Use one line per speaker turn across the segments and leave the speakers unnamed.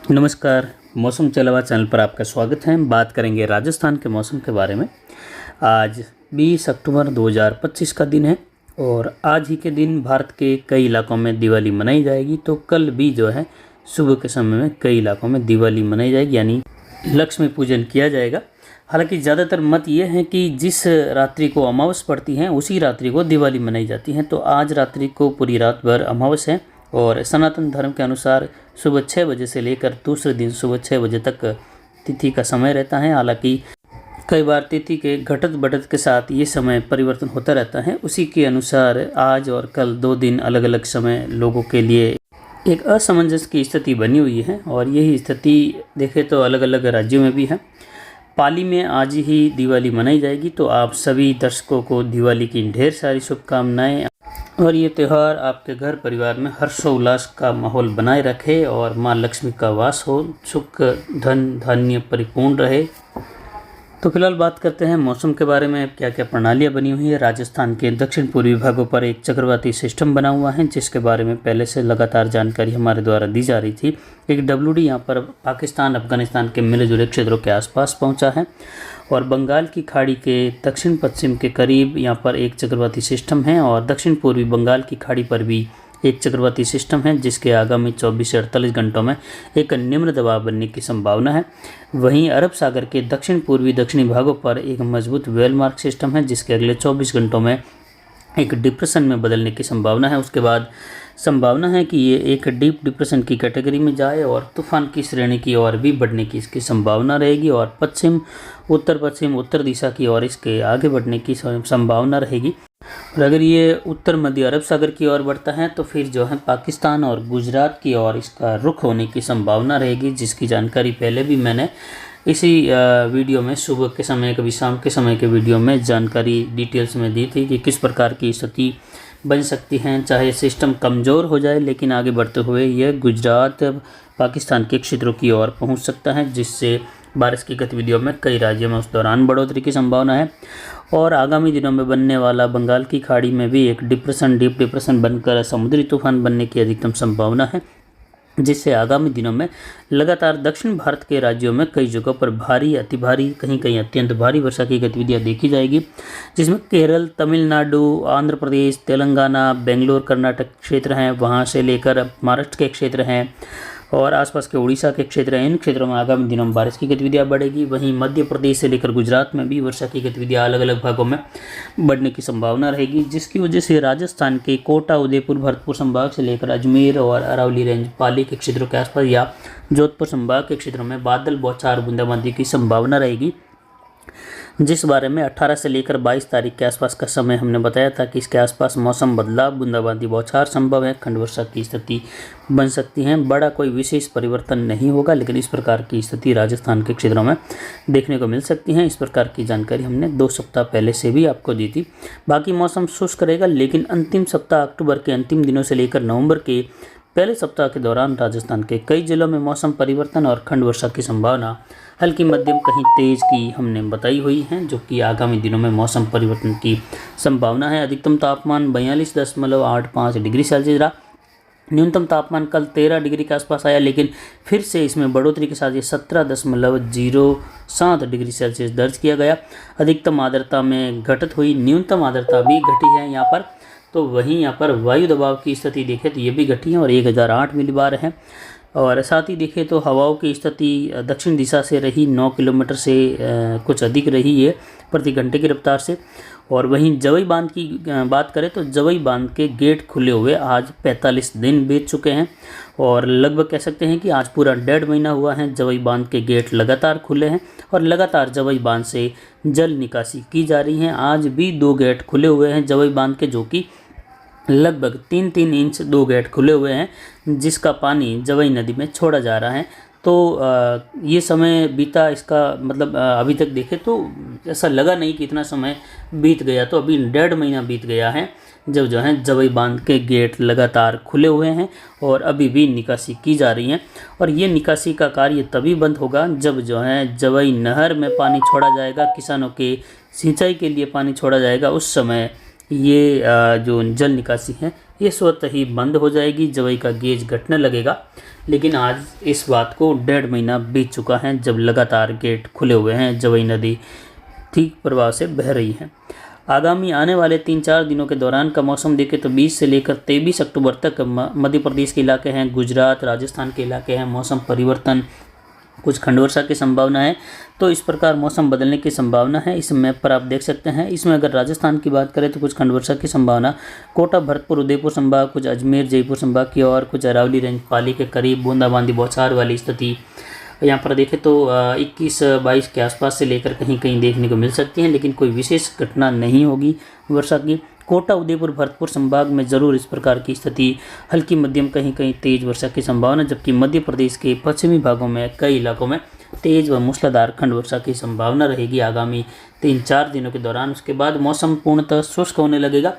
नमस्कार। मौसम चलावा चैनल पर आपका स्वागत है। बात करेंगे राजस्थान के मौसम के बारे में। आज 20 अक्टूबर 2025 का दिन है और आज ही के दिन भारत के कई इलाकों में दिवाली मनाई जाएगी। तो कल भी जो है सुबह के समय में कई इलाकों में दिवाली मनाई जाएगी, यानी लक्ष्मी पूजन किया जाएगा। हालांकि ज़्यादातर मत ये है कि जिस रात्रि को अमावस पड़ती है उसी रात्रि को दिवाली मनाई जाती है। तो आज रात्रि को पूरी रात भर अमावस है और सनातन धर्म के अनुसार सुबह 6 बजे से लेकर दूसरे दिन सुबह 6 बजे तक तिथि का समय रहता है। हालांकि कई बार तिथि के घटत बढ़त के साथ ये समय परिवर्तन होता रहता है। उसी के अनुसार आज और कल 2 दिन अलग अलग समय लोगों के लिए एक असमंजस की स्थिति बनी हुई है और यही स्थिति देखें तो अलग अलग राज्यों में भी है। पाली में आज ही दिवाली मनाई जाएगी, तो आप सभी दर्शकों को दिवाली की ढेर सारी शुभकामनाएं और ये त्यौहार आपके घर परिवार में हर्षोल्लास का माहौल बनाए रखे और माँ लक्ष्मी का वास हो, सुख धन धान्य परिपूर्ण रहे। तो फिलहाल बात करते हैं मौसम के बारे में, क्या क्या प्रणालियाँ बनी हुई है। राजस्थान के दक्षिण पूर्वी भागों पर एक चक्रवाती सिस्टम बना हुआ है, जिसके बारे में पहले से लगातार जानकारी हमारे द्वारा दी जा रही थी। एक WD यहाँ पर पाकिस्तान अफगानिस्तान के मिले जुले क्षेत्रों के आसपास पहुँचा है और बंगाल की खाड़ी के दक्षिण पश्चिम के करीब यहाँ पर एक चक्रवाती सिस्टम है और दक्षिण पूर्वी बंगाल की खाड़ी पर भी एक चक्रवाती सिस्टम है, जिसके आगामी 24 से 48 घंटों में एक निम्न दबाव बनने की संभावना है। वहीं अरब सागर के दक्षिण पूर्वी दक्षिणी भागों पर एक मजबूत वेलमार्क सिस्टम है, जिसके अगले 24 घंटों में एक डिप्रेशन में बदलने की संभावना है। उसके बाद संभावना है कि ये एक डीप डिप्रेशन की कैटेगरी में जाए और तूफान की श्रेणी की ओर भी बढ़ने की इसकी संभावना रहेगी और पश्चिम उत्तर दिशा की ओर इसके आगे बढ़ने की संभावना रहेगी। और अगर ये उत्तर मध्य अरब सागर की ओर बढ़ता है तो फिर जो है पाकिस्तान और गुजरात की ओर इसका रुख होने की संभावना रहेगी, जिसकी जानकारी पहले भी मैंने इसी वीडियो में सुबह के समय कभी शाम के समय के वीडियो में जानकारी डिटेल्स में दी थी कि किस प्रकार की स्थिति बन सकती हैं। चाहे सिस्टम कमज़ोर हो जाए लेकिन आगे बढ़ते हुए यह गुजरात पाकिस्तान के क्षेत्रों की ओर पहुंच सकता है, जिससे बारिश की गतिविधियों में कई राज्यों में उस दौरान बढ़ोतरी की संभावना है। और आगामी दिनों में बनने वाला बंगाल की खाड़ी में भी एक डीप डिप्रेशन बनकर समुद्री तूफान बनने की अधिकतम संभावना है, जिससे आगामी दिनों में लगातार दक्षिण भारत के राज्यों में कई जगहों पर भारी, अति भारी, कहीं कहीं अत्यंत भारी वर्षा की गतिविधियां देखी जाएगी, जिसमें केरल, तमिलनाडु, आंध्र प्रदेश, तेलंगाना, बेंगलोर, कर्नाटक क्षेत्र हैं, वहां से लेकर महाराष्ट्र के क्षेत्र हैं और आसपास के उड़ीसा के क्षेत्र हैं। इन क्षेत्रों में आगामी दिनों में बारिश की गतिविधियां बढ़ेगी। वहीं मध्य प्रदेश से लेकर गुजरात में भी वर्षा की गतिविधियां अलग अलग भागों में बढ़ने की संभावना रहेगी, जिसकी वजह से राजस्थान के कोटा, उदयपुर, भरतपुर संभाग से लेकर अजमेर और अरावली रेंज, पाली के क्षेत्रों के आसपास या जोधपुर संभाग के क्षेत्रों में बादल, बौछार, बूंदाबांदी की संभावना रहेगी, जिस बारे में 18 से लेकर 22 तारीख के आसपास का समय हमने बताया था कि इसके आसपास मौसम बदलाव, बूंदाबांदी, बौछार संभव है, खंड वर्षा की स्थिति बन सकती है। बड़ा कोई विशेष परिवर्तन नहीं होगा, लेकिन इस प्रकार की स्थिति राजस्थान के क्षेत्रों में देखने को मिल सकती है। इस प्रकार की जानकारी हमने 2 सप्ताह पहले से भी आपको दी थी। बाकी मौसम शुष्क रहेगा, लेकिन अंतिम सप्ताह अक्टूबर के अंतिम दिनों से लेकर नवंबर के पहले सप्ताह के दौरान राजस्थान के कई जिलों में मौसम परिवर्तन और खंड वर्षा की संभावना हल्की मध्यम कहीं तेज की हमने बताई हुई है, जो कि आगामी दिनों में मौसम परिवर्तन की संभावना है। अधिकतम तापमान 42.85 डिग्री सेल्सियस रहा। न्यूनतम तापमान कल 13 डिग्री के आसपास आया, लेकिन फिर से इसमें बढ़ोतरी के साथ ये 17.07 डिग्री सेल्सियस दर्ज किया गया। अधिकतम आर्द्रता में घटत हुई, न्यूनतम आर्द्रता भी घटी है यहाँ पर। तो वहीं यहाँ पर वायु दबाव की स्थिति देखें तो ये भी घटी है और 1008 मिलीबार है। और साथ ही देखें तो हवाओं की स्थिति दक्षिण दिशा से रही 9 किलोमीटर से कुछ अधिक रही है प्रति घंटे की रफ्तार से। और वहीं जवई बांध की बात करें तो जवई बांध के गेट खुले हुए आज 45 दिन बीत चुके हैं और लगभग कह सकते हैं कि आज पूरा 1.5 महीना हुआ है जवई बांध के गेट लगातार खुले हैं और लगातार जवई बांध से जल निकासी की जा रही है। आज भी 2 गेट खुले हुए हैं जवई बांध के, जो कि लगभग 3-3 इंच 2 गेट खुले हुए हैं, जिसका पानी जवई नदी में छोड़ा जा रहा है। तो ये समय बीता, इसका मतलब अभी तक देखें तो ऐसा लगा नहीं कि इतना समय बीत गया। तो अभी 1.5 महीना बीत गया है जब जो है जवई बांध के गेट लगातार खुले हुए हैं और अभी भी निकासी की जा रही है। और ये निकासी का कार्य तभी बंद होगा जब जो है जवई नहर में पानी छोड़ा जाएगा, किसानों के सिंचाई के लिए पानी छोड़ा जाएगा। उस समय ये जो जल निकासी है ये स्वतः ही बंद हो जाएगी, जवई का गेज घटने लगेगा। लेकिन आज इस बात को 1.5 महीना बीत चुका है जब लगातार गेट खुले हुए हैं, जवई नदी ठीक प्रभाव से बह रही है। आगामी आने वाले 3-4 दिनों के दौरान का मौसम देखें तो 20 से लेकर 23 अक्टूबर तक मध्य प्रदेश के इलाके हैं, गुजरात राजस्थान के इलाके हैं, मौसम परिवर्तन, कुछ खंड वर्षा की संभावना है। तो इस प्रकार मौसम बदलने की संभावना है, इस मैप पर आप देख सकते हैं। इसमें अगर राजस्थान की बात करें तो कुछ खंड वर्षा की संभावना कोटा, भरतपुर, उदयपुर संभाग, कुछ अजमेर, जयपुर संभाग की और कुछ अरावली रेंज पाली के करीब बूंदाबांदी बौछार वाली स्थिति यहाँ पर देखें तो 21-22 के आसपास से लेकर कहीं कहीं देखने को मिल सकती हैं, लेकिन कोई विशेष घटना नहीं होगी वर्षा की। कोटा, उदयपुर, भरतपुर संभाग में जरूर इस प्रकार की स्थिति, हल्की मध्यम कहीं कहीं तेज वर्षा की संभावना, जबकि मध्य प्रदेश के पश्चिमी भागों में कई इलाकों में तेज व मूसलाधार खंड वर्षा की संभावना रहेगी आगामी 3-4 दिनों के दौरान। उसके बाद मौसम पूर्णतः शुष्क होने लगेगा,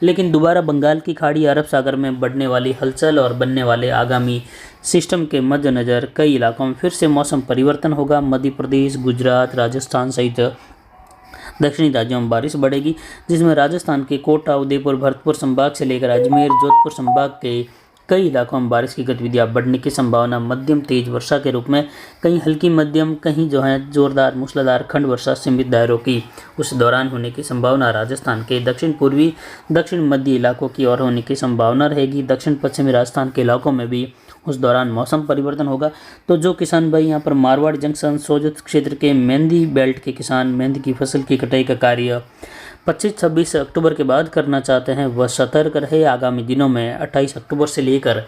लेकिन दोबारा बंगाल की खाड़ी, अरब सागर में बढ़ने वाली हलचल और बनने वाले आगामी सिस्टम के मद्देनज़र कई इलाकों में फिर से मौसम परिवर्तन होगा। मध्य प्रदेश, गुजरात, राजस्थान सहित दक्षिणी राज्यों में बारिश बढ़ेगी, जिसमें राजस्थान के कोटा, उदयपुर, भरतपुर संभाग से लेकर अजमेर, जोधपुर संभाग के कई इलाकों में बारिश की गतिविधियां बढ़ने की संभावना, मध्यम तेज वर्षा के रूप में, कहीं हल्की मध्यम, कहीं जो है जोरदार मूसलाधार खंड वर्षा सीमित दायरों की उस दौरान होने की संभावना राजस्थान के दक्षिण पूर्वी, दक्षिण मध्य इलाकों की ओर होने की संभावना रहेगी। दक्षिण पश्चिमी राजस्थान के इलाकों में भी उस दौरान मौसम परिवर्तन होगा। तो जो किसान भाई यहाँ पर मारवाड़ जंक्शन, सोजत क्षेत्र के मेहंदी बेल्ट के किसान मेहंदी की फसल की कटाई का कार्य 25-26 अक्टूबर के बाद करना चाहते हैं, वह सतर्क रहे। आगामी दिनों में 28 अक्टूबर से लेकर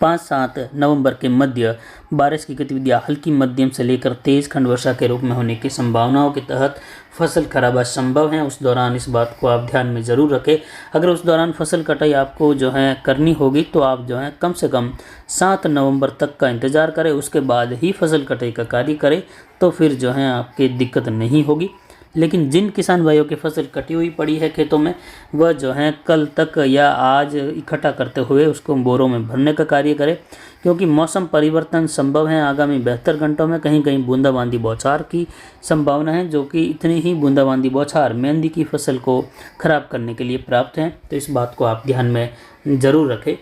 5-7 नवंबर के मध्य बारिश की गतिविधियां हल्की मध्यम से लेकर तेज खंड वर्षा के रूप में होने की संभावनाओं के तहत फसल खराबा संभव है। उस दौरान इस बात को आप ध्यान में ज़रूर रखें। अगर उस दौरान फसल कटाई आपको जो है करनी होगी तो आप जो है कम से कम 7 नवंबर तक का इंतज़ार करें, उसके बाद ही फसल कटाई का कार्य करें, तो फिर जो है आपकी दिक्कत नहीं होगी। लेकिन जिन किसान भाइयों की फसल कटी हुई पड़ी है खेतों में, वह जो है कल तक या आज इकट्ठा करते हुए उसको बोरों में भरने का कार्य करें, क्योंकि मौसम परिवर्तन संभव है। आगामी 72 घंटों में कहीं कहीं बूंदाबांदी बौछार की संभावना है, जो कि इतनी ही बूंदाबांदी बौछार मेहंदी की फसल को खराब करने के लिए पर्याप्त हैं। तो इस बात को आप ध्यान में ज़रूर रखें।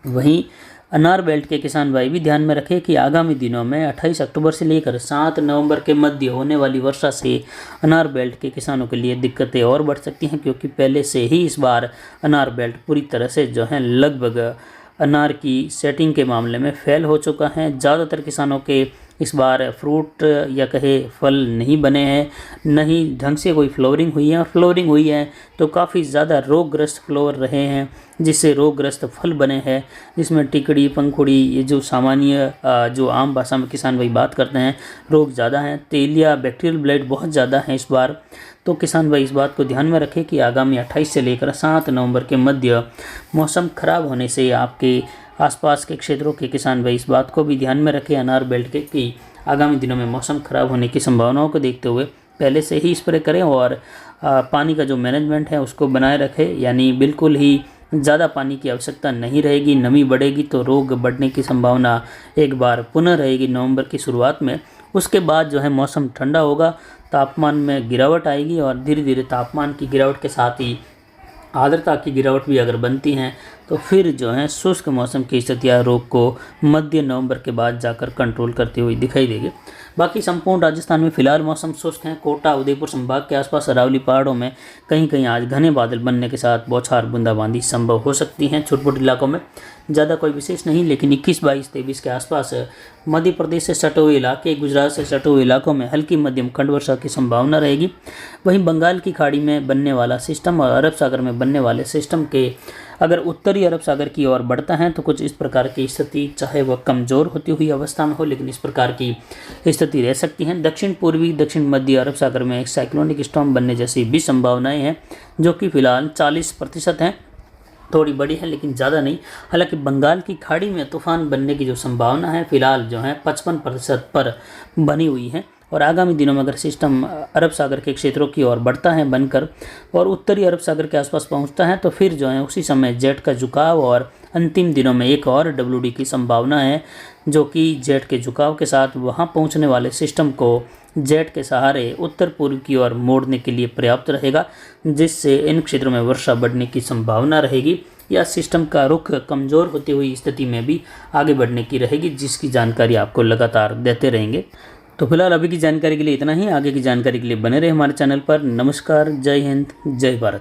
वहीं अनार बेल्ट के किसान भाई भी ध्यान में रखें कि आगामी दिनों में 28 अक्टूबर से लेकर 7 नवंबर के मध्य होने वाली वर्षा से अनार बेल्ट के किसानों के लिए दिक्कतें और बढ़ सकती हैं, क्योंकि पहले से ही इस बार अनार बेल्ट पूरी तरह से जो है लगभग अनार की सेटिंग के मामले में फेल हो चुका है। ज़्यादातर किसानों के इस बार फ्रूट या कहे फल नहीं बने हैं, नहीं ढंग से कोई फ्लोरिंग हुई है, और फ्लोरिंग हुई है तो काफ़ी ज़्यादा रोगग्रस्त फ्लोर रहे हैं, जिससे रोगग्रस्त फल बने हैं, जिसमें टिकड़ी, पंखुड़ी, ये जो सामान्य जो आम भाषा में किसान भाई बात करते हैं, रोग ज़्यादा हैं। तेलिया, बैक्टीरियल ब्लाइट बहुत ज़्यादा है इस बार। तो किसान भाई इस बात को ध्यान में रखें कि आगामी 28 से लेकर 7 नवंबर के मध्य मौसम खराब होने से आपके आसपास के क्षेत्रों के किसान भाई इस बात को भी ध्यान में रखें अनार बेल्ट के कि आगामी दिनों में मौसम खराब होने की संभावनाओं को देखते हुए पहले से ही स्प्रे करें, और पानी का जो मैनेजमेंट है उसको बनाए रखें। यानी बिल्कुल ही ज़्यादा पानी की आवश्यकता नहीं रहेगी, नमी बढ़ेगी तो रोग बढ़ने की संभावना एक बार पुनः रहेगी नवंबर की शुरुआत में। उसके बाद जो है मौसम ठंडा होगा, तापमान में गिरावट आएगी, और धीरे धीरे तापमान की गिरावट के साथ ही आर्द्रता की गिरावट भी अगर बनती हैं तो फिर जो है शुष्क मौसम की स्थितियाँ रोग को मध्य नवंबर के बाद जाकर कंट्रोल करती हुई दिखाई देगी। बाकी संपूर्ण राजस्थान में फिलहाल मौसम शुष्क है। कोटा, उदयपुर संभाग के आसपास अरावली पहाड़ों में कहीं कहीं आज घने बादल बनने के साथ बौछार बूंदाबांदी संभव हो सकती हैं छोटे इलाकों में, ज़्यादा कोई विशेष नहीं। लेकिन 21, 22, 23 के आसपास मध्य प्रदेश से सटे हुए इलाके, गुजरात से सटे हुए इलाकों में हल्की मध्यम खंड वर्षा की संभावना रहेगी। वहीं बंगाल की खाड़ी में बनने वाला सिस्टम और अरब सागर में बनने वाले सिस्टम के अगर उत्तरी अरब सागर की ओर बढ़ता है तो कुछ इस प्रकार की स्थिति, चाहे वह कमज़ोर होती हुई अवस्था में हो, लेकिन इस प्रकार की स्थिति रह सकती हैं। दक्षिण पूर्वी, दक्षिण मध्य अरब सागर में एक साइक्लोनिक स्टॉर्म बनने जैसी भी संभावनाएं हैं, जो कि फिलहाल 40% हैं। थोड़ी बड़ी है लेकिन ज़्यादा नहीं। हालांकि बंगाल की खाड़ी में तूफान बनने की जो संभावना है फिलहाल जो है 55% पर बनी हुई है। और आगामी दिनों में अगर सिस्टम अरब सागर के क्षेत्रों की ओर बढ़ता है बनकर और उत्तरी अरब सागर के आसपास पहुंचता है तो फिर जो है उसी समय जेट का झुकाव और अंतिम दिनों में एक और WD की संभावना है, जो कि जेट के झुकाव के साथ वहां पहुंचने वाले सिस्टम को जेट के सहारे उत्तर पूर्व की ओर मोड़ने के लिए पर्याप्त रहेगा, जिससे इन क्षेत्रों में वर्षा बढ़ने की संभावना रहेगी। या सिस्टम का रुख कमज़ोर होती हुई स्थिति में भी आगे बढ़ने की रहेगी, जिसकी जानकारी आपको लगातार देते रहेंगे। तो फिलहाल अभी की जानकारी के लिए इतना ही। आगे की जानकारी के लिए बने रहे हमारे चैनल पर। नमस्कार, जय हिंद, जय भारत।